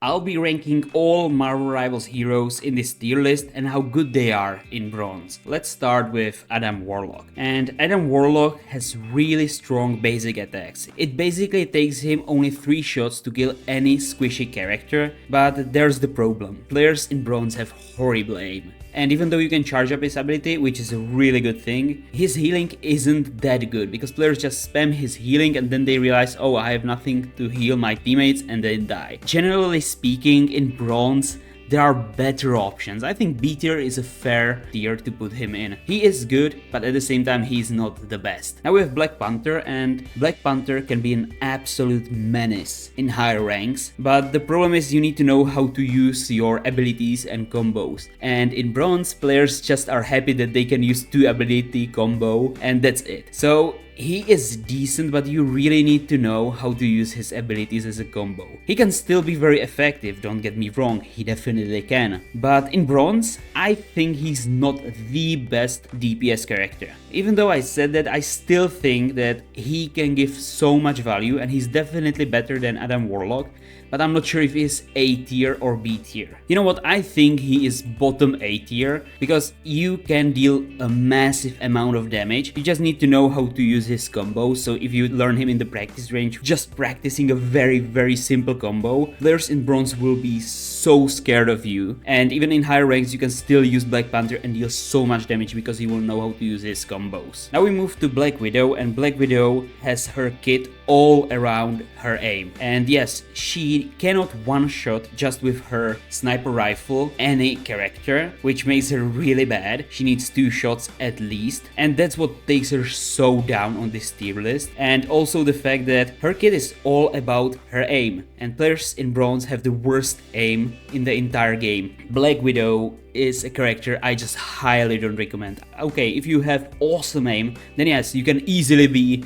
I'll be ranking all Marvel Rivals heroes in this tier list and how good they are in bronze. Let's start with Adam Warlock. And Adam Warlock has really strong basic attacks. It basically takes him only 3 shots to kill any squishy character, but there's the problem. Players in bronze have horrible aim. And even though you can charge up his ability, which is a really good thing, his healing isn't that good because players just spam his healing and then they realize, oh, I have nothing to heal my teammates, and they die. Generally speaking, in bronze, there are better options. I think B tier is a fair tier to put him in. He is good, but at the same time he's not the best. Now we have Black Panther, and Black Panther can be an absolute menace in higher ranks, but the problem is you need to know how to use your abilities and combos. And in bronze, players just are happy that they can use 2 ability combo and that's it. So he is decent, but you really need to know how to use his abilities as a combo. He can still be very effective, don't get me wrong, he definitely can. But in bronze, I think he's not the best DPS character. Even though I said that, I still think that he can give so much value and he's definitely better than Adam Warlock, but I'm not sure if he's A tier or B tier. You know what, I think he is bottom A tier, because you can deal a massive amount of damage. You just need to know how to use his combo, so if you learn him in the practice range, just practicing a very simple combo, players in bronze will be so scared of you. And even in higher ranks, you can still use Black Panther and deal so much damage because he will know how to use his combos. Now we move to Black Widow, and Black Widow has her kit all around her aim. And yes, she cannot one-shot just with her sniper rifle any character, which makes her really bad. She needs 2 shots at least, and that's what takes her so down on this tier list. And also the fact that her kit is all about her aim, and players in bronze have the worst aim in the entire game. Black Widow is a character I just highly don't recommend. Okay, if you have awesome aim, then yes, you can easily be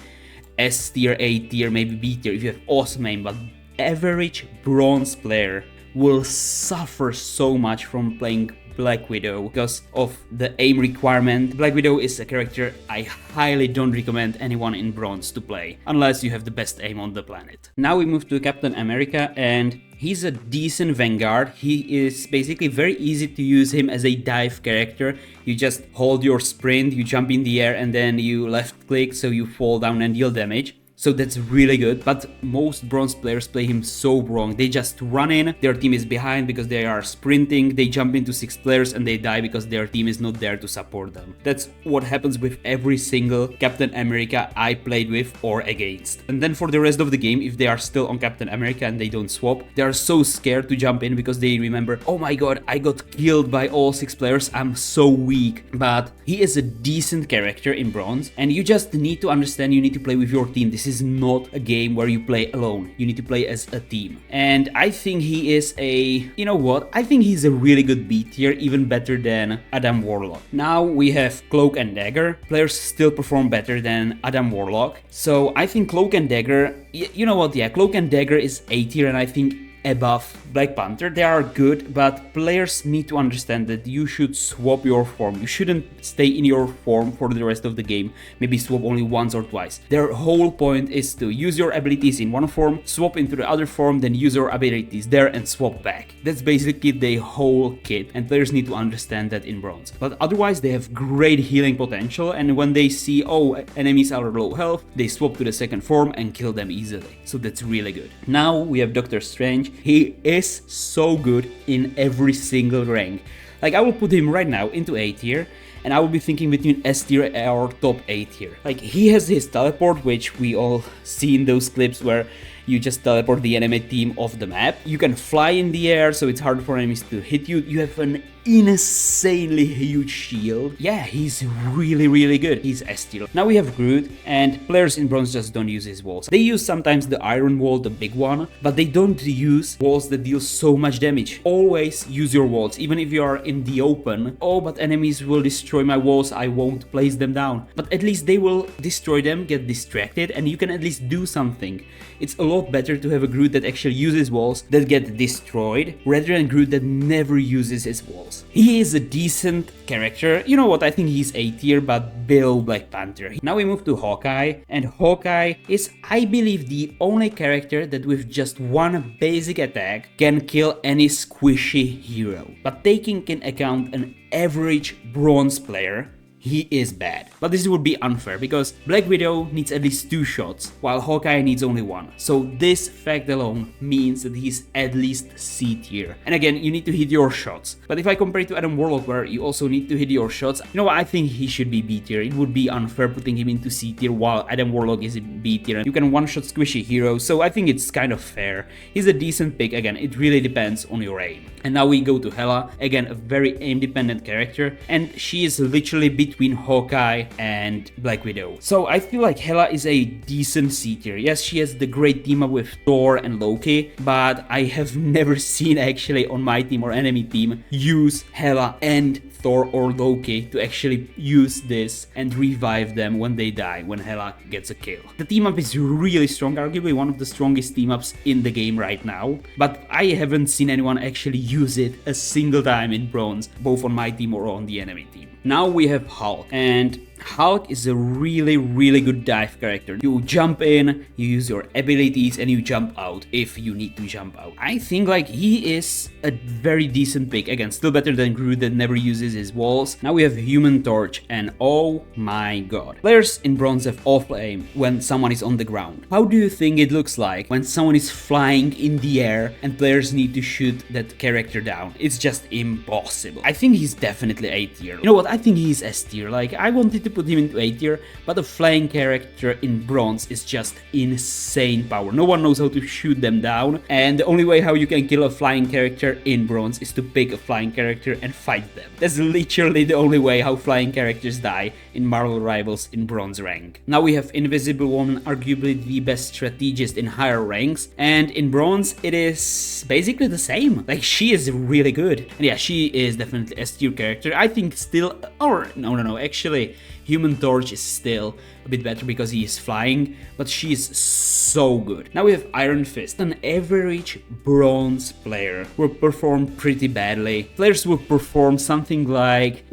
S tier, A tier, maybe B tier if you have awesome aim, but average bronze player will suffer so much from playing Black Widow because of the aim requirement. Black Widow is a character I highly don't recommend anyone in bronze to play, unless you have the best aim on the planet. Now we move to Captain America, and he's a decent Vanguard. He is basically very easy to use him as a dive character. You just hold your sprint, you jump in the air, and then you left click so you fall down and deal damage. So that's really good, but most bronze players play him so wrong. They just run in, their team is behind because they are sprinting, they jump into 6 players and they die because their team is not there to support them. That's what happens with every single Captain America I played with or against. And then for the rest of the game, if they are still on Captain America and they don't swap, they are so scared to jump in because they remember, oh my god, I got killed by all 6 players, I'm so weak. But he is a decent character in bronze, and you just need to understand you need to play with your team. This is not a game where you play alone. You need to play as a team. And I think he is a... You know what? I think he's a really good B tier, even better than Adam Warlock. Now we have Cloak and Dagger. Players still perform better than Adam Warlock. So I think Cloak and Dagger... You know what? Yeah, Cloak and Dagger is A tier, and I think above Black Panther. They are good, but players need to understand that you should swap your form. You shouldn't stay in your form for the rest of the game. Maybe swap only once or twice. Their whole point is to use your abilities in one form, swap into the other form, then use your abilities there and swap back. That's basically the whole kit, and players need to understand that in bronze. But otherwise, they have great healing potential, and when they see, oh, enemies are low health, they swap to the second form and kill them easily. So that's really good. Now we have Doctor Strange. He is so good in every single rank. Like, I will put him right now into A tier, and I will be thinking between S tier or top A tier. Like, he has his teleport, which we all see in those clips where you just teleport the enemy team off the map. You can fly in the air, so it's hard for enemies to hit you. You have an insanely huge shield. Yeah, he's really good. He's S tier. Now we have Groot, and players in bronze just don't use his walls. They use sometimes the iron wall, the big one, but they don't use walls that deal so much damage. Always use your walls, even if you are in the open. Oh, but enemies will destroy my walls, I won't place them down. But at least they will destroy them, get distracted, and you can at least do something. It's a lot better to have a Groot that actually uses walls that get destroyed, rather than Groot that never uses his walls. He is a decent character. You know what, I think he's A tier, but below Black Panther. Now we move to Hawkeye, and Hawkeye is, I believe, the only character that with just one basic attack can kill any squishy hero. But taking into account an average bronze player, he is bad. But this would be unfair, because Black Widow needs at least 2 shots, while Hawkeye needs only 1. So this fact alone means that he's at least C tier. And again, you need to hit your shots. But if I compare it to Adam Warlock, where you also need to hit your shots, you know what, I think he should be B tier. It would be unfair putting him into C tier while Adam Warlock is in B tier. You can one-shot squishy heroes, so I think it's kind of fair. He's a decent pick. Again, it really depends on your aim. And now we go to Hela, again a very aim-dependent character, and she is literally between Hawkeye and Black Widow. So I feel like Hela is a decent C tier. Yes, she has the great team up with Thor and Loki, but I have never seen actually on my team or enemy team use Hela and Thor or Loki to actually use this and revive them when they die, when Hela gets a kill. The team up is really strong, arguably one of the strongest team ups in the game right now, but I haven't seen anyone actually use it a single time in bronze, both on my team or on the enemy team. Now we have Hulk, and Hulk is a really good dive character. You jump in, you use your abilities, and you jump out if you need to jump out. I think like he is a very decent pick. Again, still better than Groot that never uses his walls. Now we have Human Torch, and oh my god. Players in bronze have awful aim when someone is on the ground. How do you think it looks like when someone is flying in the air and players need to shoot that character down? It's just impossible. I think he's definitely A tier. You know what? I think he's S tier. Like, I wanted to put him into A tier, but a flying character in bronze is just insane power. No one knows how to shoot them down, and the only way how you can kill a flying character in bronze is to pick a flying character and fight them. That's literally the only way how flying characters die in Marvel Rivals in bronze rank. Now we have Invisible Woman, arguably the best strategist in higher ranks, and in bronze it is basically the same. Like, she is really good. And yeah, she is definitely a S tier character. I think still, or no, actually Human Torch is still a bit better because he is flying, but she is so good. Now we have Iron Fist, an average bronze player will perform pretty badly. Players will perform something like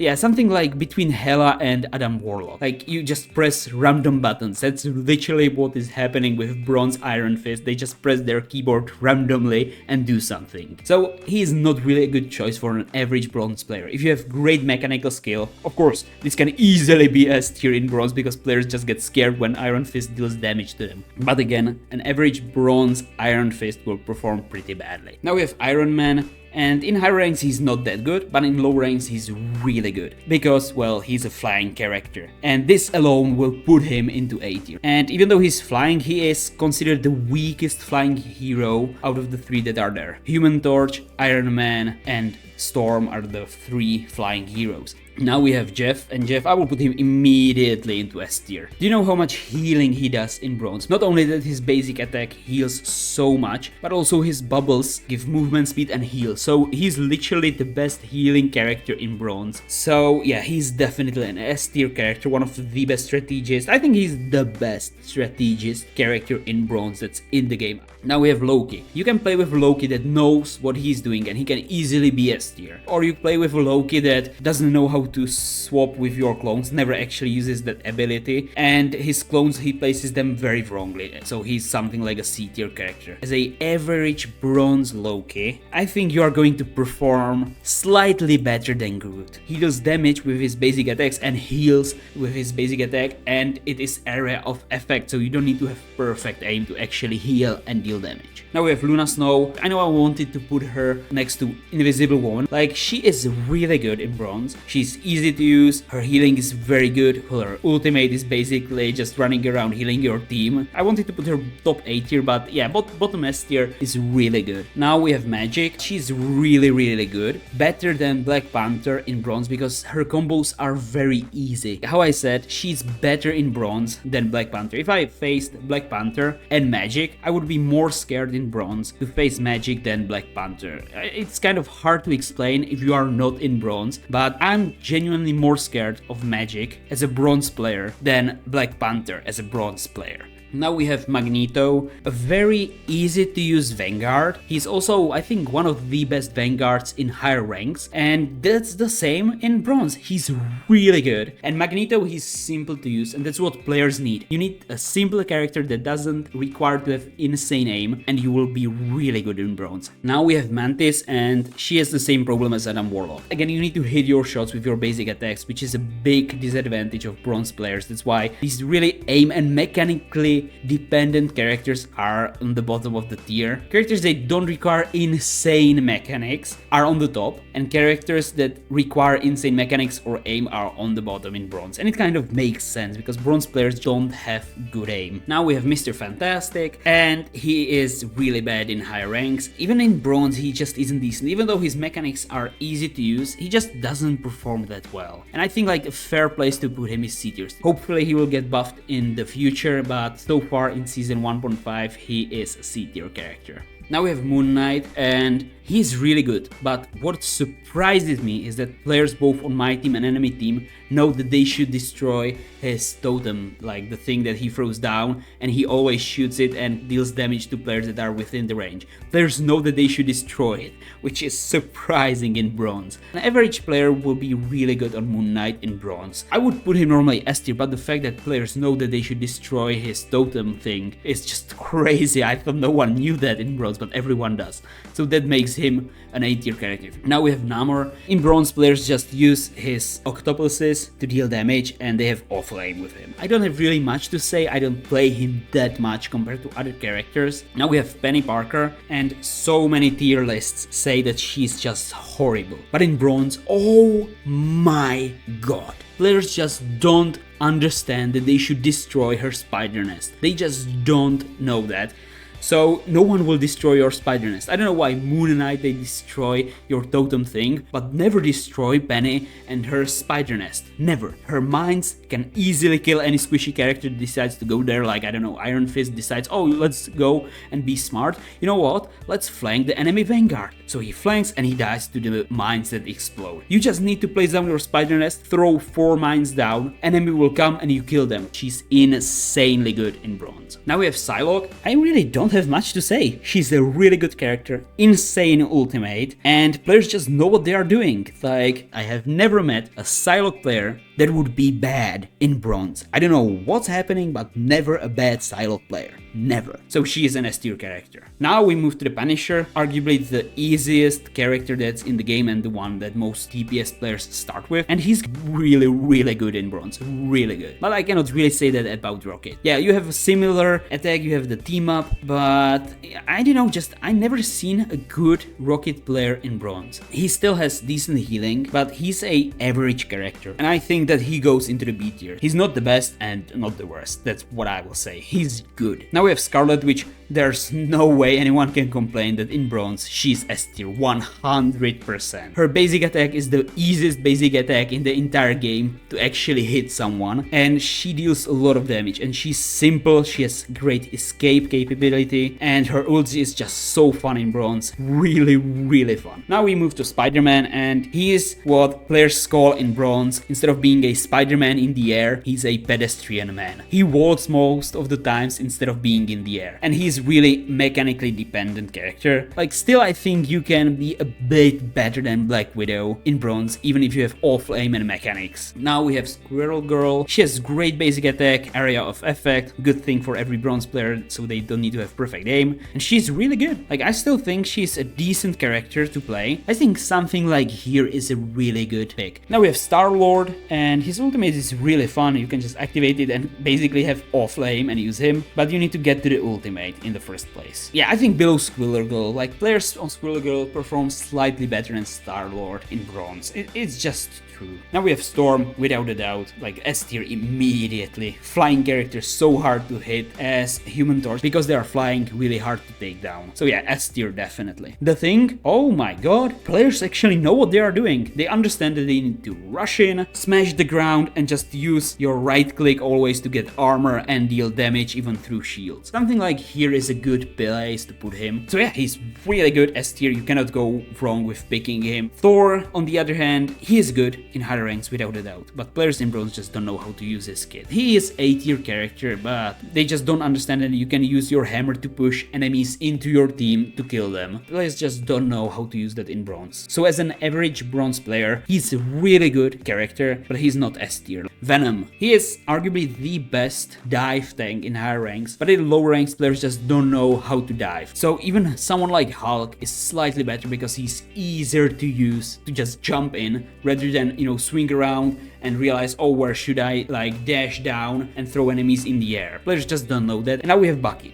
between Hela and Adam Warlock. Like, you just press random buttons. That's literally what is happening with bronze Iron Fist. They just press their keyboard randomly and do something. So he is not really a good choice for an average bronze player. If you have great mechanical skill, of course, this can easily be S tier in bronze because players just get scared when Iron Fist deals damage to them. But again, an average bronze Iron Fist will perform pretty badly. Now we have Iron Man, and in high ranks he's not that good, but in low ranks he's really good because, well, he's a flying character, and this alone will put him into A tier. And even though he's flying, he is considered the weakest flying hero out of the 3 that are there. Human Torch, Iron Man, and Storm are the 3 flying heroes. Now we have Jeff, and Jeff, I will put him immediately into S tier. Do you know how much healing he does in bronze? Not only that his basic attack heals so much, but also his bubbles give movement speed and heal. So he's literally the best healing character in bronze. So yeah, he's definitely an S tier character, one of the best strategists. I think he's the best strategist character in bronze that's in the game. Now we have Loki. You can play with Loki that knows what he's doing and he can easily be S tier. Or you play with a Loki that doesn't know how to swap with your clones, never actually uses that ability, and his clones, he places them very wrongly, so he's something like a C tier character. As a average bronze Loki, I think you are going to perform slightly better than Groot. He does damage with his basic attacks and heals with his basic attack, and it is area of effect, so you don't need to have perfect aim to actually heal and deal damage. Now we have Luna Snow. I know I wanted to put her next to Invisible Woman. Like, she is really good in bronze. She's easy to use, her healing is very good, her ultimate is basically just running around healing your team. I wanted to put her top A tier, but yeah, bottom S tier is really good. Now we have Magik. She's really good, better than Black Panther in bronze because her combos are very easy. How I said, she's better in bronze than Black Panther. If I faced Black Panther and Magik, I would be more scared in bronze to face Magik than Black Panther. It's kind of hard to explain if you are not in bronze, but I'm genuinely more scared of Magik as a bronze player than Black Panther as a bronze player. Now we have Magneto, a very easy to use Vanguard. He's also, I think, one of the best Vanguards in higher ranks, and that's the same in bronze. He's really good. And Magneto, he's simple to use, and that's what players need. You need a simple character that doesn't require to have insane aim, and you will be really good in bronze. Now we have Mantis, and she has the same problem as Adam Warlock. Again, you need to hit your shots with your basic attacks, which is a big disadvantage of bronze players. That's why these really aim and mechanically dependent characters are on the bottom of the tier. Characters that don't require insane mechanics are on the top, and characters that require insane mechanics or aim are on the bottom in bronze. And it kind of makes sense because bronze players don't have good aim. Now we have Mr. Fantastic, and he is really bad in high ranks. Even in bronze, he just isn't decent. Even though his mechanics are easy to use, he just doesn't perform that well. And I think like a fair place to put him is C tier. Hopefully he will get buffed in the future, but so far in season 1.5 he is a C tier character. Now we have Moon Knight, and he's really good, but what surprises me is that players both on my team and enemy team know that they should destroy his totem, like the thing that he throws down, and he always shoots it and deals damage to players that are within the range. Players know that they should destroy it, which is surprising in bronze. An average player will be really good on Moon Knight in bronze. I would put him normally S tier, but the fact that players know that they should destroy his totem thing is just crazy. I thought no one knew that in bronze, but everyone does. So that makes him an A tier character. Now we have Namor. In bronze, players just use his octopuses to deal damage, and they have awful aim with him. I don't have really much to say. I don't play him that much compared to other characters. Now we have Penny Parker, and so many tier lists say that she's just horrible. But in bronze, oh my god. Players just don't understand that they should destroy her spider nest. They just don't know that. So no one will destroy your spider nest. I don't know why Moon Knight they destroy your totem thing, but never destroy Penny and her spider nest. Never. Her mines can easily kill any squishy character that decides to go there, like I don't know, Iron Fist decides, oh, let's go and be smart. You know what? Let's flank the enemy Vanguard. So he flanks and he dies to the mines that explode. You just need to place down your spider nest, throw 4 mines down, enemy will come and you kill them. She's insanely good in bronze. Now we have Psylocke. I really don't have much to say. She's a really good character, insane ultimate, and players just know what they are doing. Like, I have never met a Psylocke player that would be bad in bronze. I don't know what's happening, but never a bad Psylocke player. Never. So she is an S tier character. Now we move to the Punisher, arguably the easiest character that's in the game and the one that most DPS players start with. And he's really good in bronze. Really good. But I cannot really say that about Rocket. Yeah, you have a similar attack, you have the team up, but I don't know, just I never seen a good Rocket player in bronze. He still has decent healing, but he's a average character. And I think that he goes into the B tier. He's not the best and not the worst. That's what I will say. He's good. Now we have Scarlet Witch. There's no way anyone can complain that in bronze she's S tier 100%. Her basic attack is the easiest basic attack in the entire game to actually hit someone, and she deals a lot of damage, and she's simple, she has great escape capability, and her ulti is just so fun in bronze. Really fun. Now we move to Spider-Man, and he is what players call in bronze, instead of being a Spider-Man in the air, he's a pedestrian man. He walks most of the times instead of being in the air, and he's really mechanically dependent character. Like, still I think you can be a bit better than Black Widow in bronze, even if you have awful aim and mechanics. Now we have Squirrel Girl. She has great basic attack, area of effect, good thing for every bronze player so they don't need to have perfect aim, and she's really good. Like, I still think she's a decent character to play. I think something like here is a really good pick. Now we have Star-Lord, and his ultimate is really fun. You can just activate it and basically have awful aim and use him, but you need to get to the ultimate in the first place. Yeah, I think below Squirrel Girl, like players on Squirrel Girl perform slightly better than Star-Lord in bronze. It's just true. Now we have Storm, without a doubt, like S tier immediately. Flying characters so hard to hit as Human Torch because they are flying really hard to take down. So yeah, S tier definitely. The Thing, oh my god, players actually know what they are doing. They understand that they need to rush in, smash the ground, and just use your right click always to get armor and deal damage even through shields. Something like here is a good place to put him. So yeah, he's really good S tier. You cannot go wrong with picking him. Thor, on the other hand, he is good. in higher ranks without a doubt, but players in bronze just don't know how to use this kit. He is a tier character, but they just don't understand that you can use your hammer to push enemies into your team to kill them. Players just don't know how to use that in bronze. So as an average bronze player, he's a really good character, but he's not S tier. Venom. He is arguably the best dive tank in higher ranks, but in lower ranks players just don't know how to dive. So even someone like Hulk is slightly better because he's easier to use to just jump in rather than, swing around and realize, oh, where should I like dash down and throw enemies in the air. Players just don't know that. And now we have Bucky.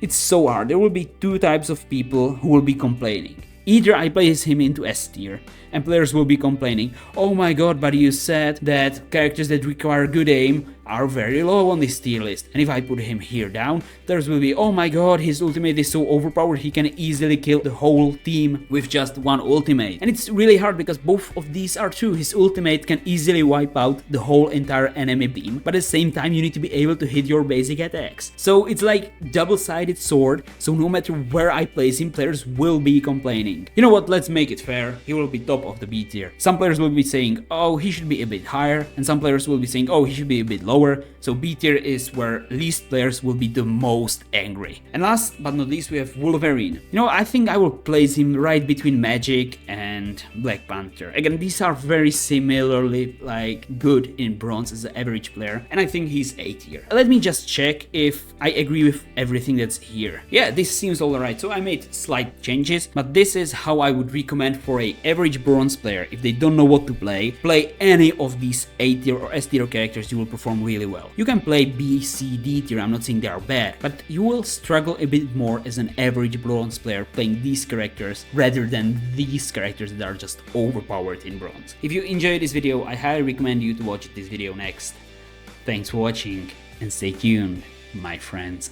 It's so hard. There will be two types of people who will be complaining. Either I place him into S tier, and players will be complaining, oh my god, but you said that characters that require good aim are very low on this tier list. And if I put him here down, players will be, oh my god, his ultimate is so overpowered, he can easily kill the whole team with just one ultimate. And it's really hard because both of these are true. His ultimate can easily wipe out the whole entire enemy team, but at the same time you need to be able to hit your basic attacks. So it's like double-sided sword, so no matter where I place him, players will be complaining. You know what, let's make it fair, he will be top of the B tier. Some players will be saying, oh, he should be a bit higher, and some players will be saying, oh, he should be a bit lower. So B tier is where least players will be the most angry. And last but not least, we have Wolverine. I think I will place him right between Magic and Black Panther. Again, these are very similarly good in bronze as an average player, and I think he's A tier. Let me just check if I agree with everything that's here. Yeah, this seems alright. So I made slight changes, but this is how I would recommend for a average bronze player. If they don't know what to play any of these A tier or S tier characters, you will perform really well. You can play B, C, D tier, I'm not saying they are bad, but you will struggle a bit more as an average bronze player playing these characters rather than these characters that are just overpowered in bronze. If you enjoyed this video, I highly recommend you to watch this video next. Thanks for watching and stay tuned, my friends.